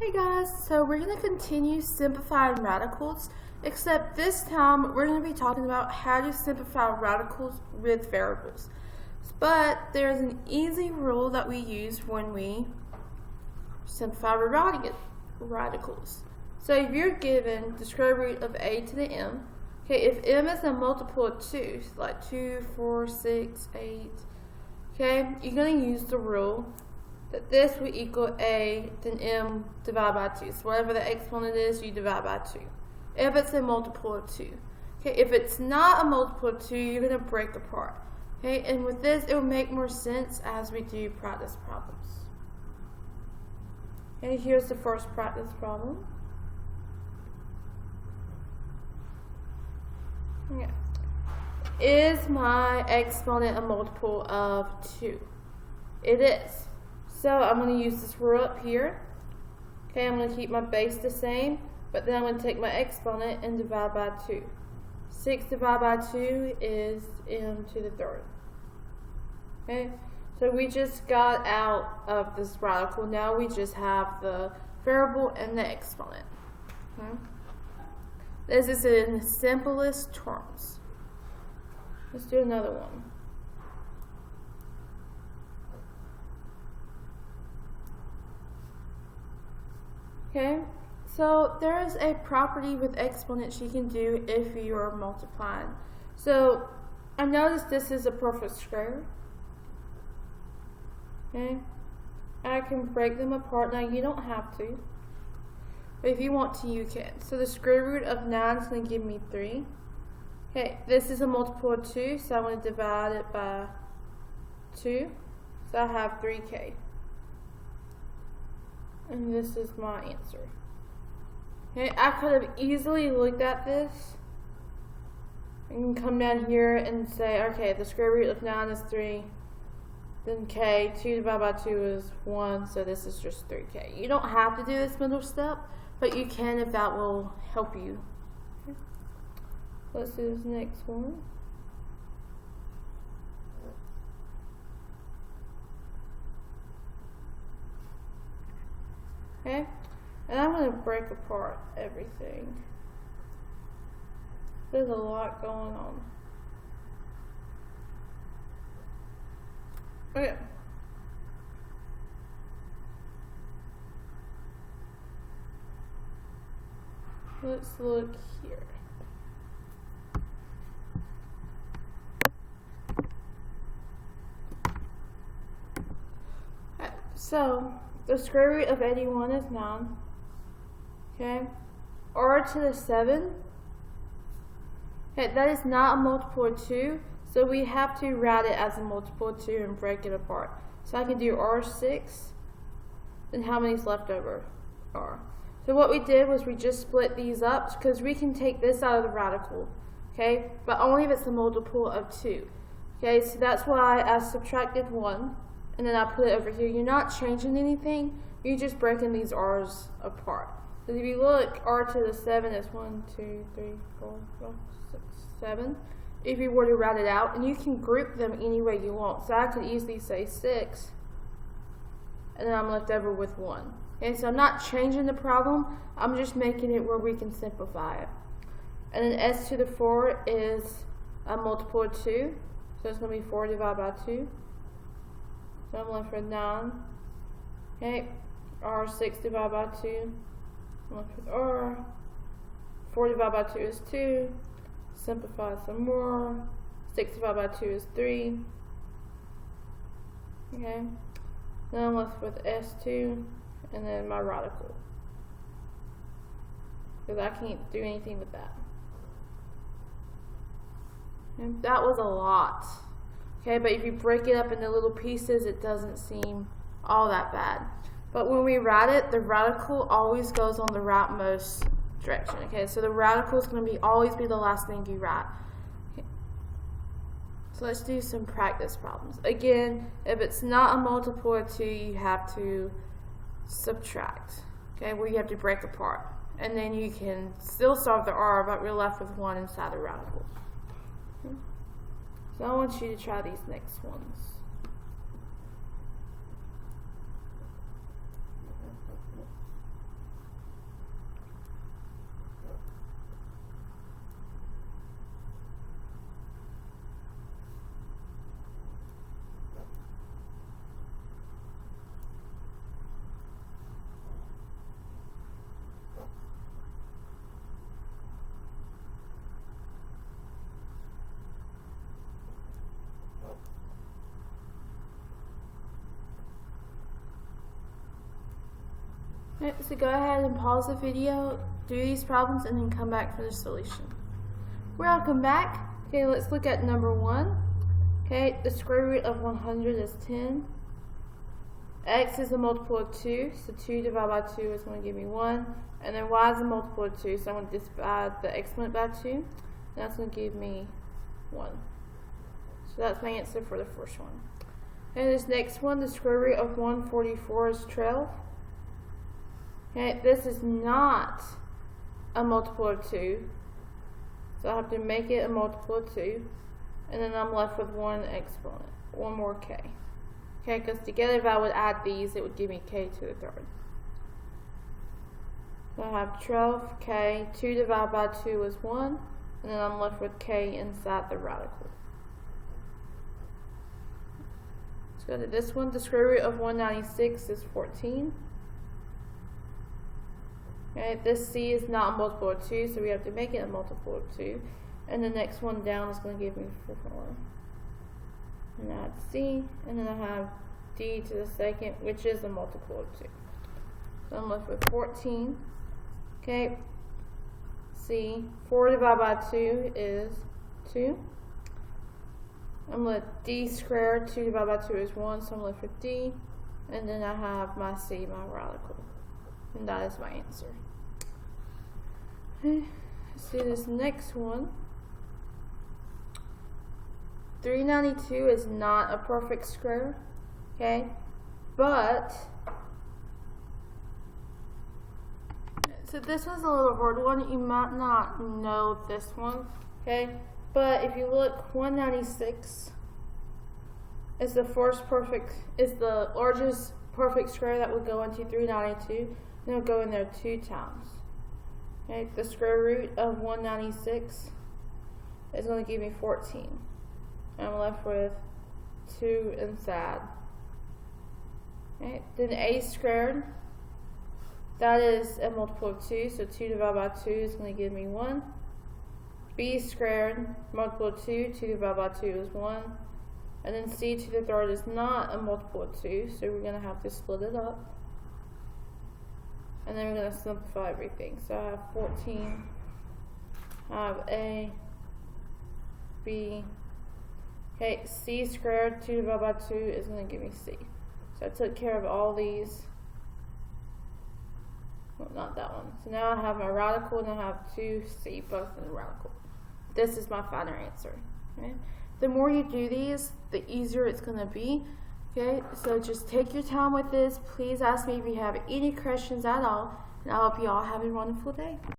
Hey guys, so we're going to continue simplifying radicals, except this time we're going to be talking about how to simplify radicals with variables. But there's an easy rule that we use when we simplify radicals. So if you're given the square root of a to the m, okay, if m is a multiple of 2, like 2, 4, 6, 8, okay, you're going to use the rule that this will equal a, then m divided by 2. So whatever the exponent is, you divide by 2. If it's a multiple of 2. Okay, if it's not a multiple of 2, you're going to break apart. Okay, and with this, it will make more sense as we do practice problems. Okay, here's the first practice problem. Okay. Is my exponent a multiple of 2? It is. So I'm going to use this rule up here. Okay, I'm going to keep my base the same, but then I'm going to take my exponent and divide by 2. 6 divided by 2 is m to the third. Okay, so we just got out of this radical. Now we just have the variable and the exponent. Okay. This is in the simplest terms. Let's do another one. Okay, so there is a property with exponents you can do if you are multiplying. So I noticed this is a perfect square. Okay, I can break them apart. Now you don't have to, but if you want to, you can. So the square root of 9 is going to give me 3. Okay, this is a multiple of 2, so I'm going to divide it by 2. So I have 3k. And this is my answer. Okay, I could have easily looked at this and come down here and say, okay, the square root of 9 is 3. Then k, 2 divided by 2 is 1, so this is just 3k. You don't have to do this middle step, but you can if that will help you. Okay. Let's do this next one. Okay, and I'm going to break apart everything. There's a lot going on. Okay. Let's look here. Okay, so the square root of 81 is 9. Okay. R to the 7. Okay, that is not a multiple of 2. So we have to write it as a multiple of 2 and break it apart. So I can do R6. Then how many's left over? R. So what we did was we just split these up because we can take this out of the radical. Okay. But only if it's a multiple of 2. Okay. So that's why I subtracted 1. And then I put it over here. You're not changing anything. You're just breaking these r's apart. So if you look, r to the 7 is 1, 2, 3, 4, 5, 6, 7. If you were to write it out, and you can group them any way you want. So I could easily say 6, and then I'm left over with 1. And so I'm not changing the problem. I'm just making it where we can simplify it. And then s to the 4 is a multiple of 2. So it's going to be 4 divided by 2. So I'm left with 9. Okay, r 6 divided by 2. I'm left with r. 4 divided by 2 is 2. Simplify some more. 6 divided by 2 is 3. Okay, then I'm left with s2 and then my radical. Because I can't do anything with that. And that was a lot. Okay, but if you break it up into little pieces, it doesn't seem all that bad. But when we write it, the radical always goes on the rightmost direction. Okay, so the radical is going to always be the last thing you write. Okay. So let's do some practice problems. Again, if it's not a multiple of 2, you have to subtract. Okay, well you have to break apart. And then you can still solve the r, but we're left with 1 inside the radical. Okay. So I want you to try these next ones. Okay, so go ahead and pause the video, do these problems, and then come back for the solution. Welcome back. Okay, let's look at number 1. Okay, the square root of 100 is 10. X is a multiple of 2, so 2 divided by 2 is going to give me 1. And then y is a multiple of 2, so I'm going to divide the exponent by 2. And that's going to give me 1. So that's my answer for the first one. And this next one, the square root of 144 is 12. Okay, this is not a multiple of 2, so I have to make it a multiple of 2. And then I'm left with one exponent, one more k. Okay, because together if I would add these, it would give me k to the third. So I have 12k, 2 divided by 2 is 1, and then I'm left with k inside the radical. Let's go to this one. The square root of 196 is 14. Okay, this c is not a multiple of 2, so we have to make it a multiple of 2. And the next one down is going to give me 4. And I have c, and then I have d to the second, which is a multiple of 2. So I'm left with 14. Okay, c, 4 divided by 2 is 2. I'm left with d squared, 2 divided by 2 is 1, so I'm left with d. And then I have my c, my radical. And that is my answer. Okay, let's see this next one. 392 is not a perfect square, okay? But, so this one's a little hard one. You might not know this one, okay? But if you look, 196 is the largest perfect square that would go into 392. And it'll go in there 2 times. Okay, the square root of 196 is going to give me 14. I'm left with 2 inside. Okay, then a squared, that is a multiple of 2, so 2 divided by 2 is going to give me 1. B squared, multiple of 2, 2 divided by 2 is 1. And then c to the third is not a multiple of 2, so we're going to have to split it up. And then we're going to simplify everything. So I have 14, I have a, b, okay, c squared, 2 divided by 2 is going to give me c. So I took care of all these. Well, not that one. So now I have my radical and I have 2c both in the radical. This is my final answer. Okay? The more you do these, the easier it's going to be. Okay, so just take your time with this. Please ask me if you have any questions at all, and I hope you all have a wonderful day.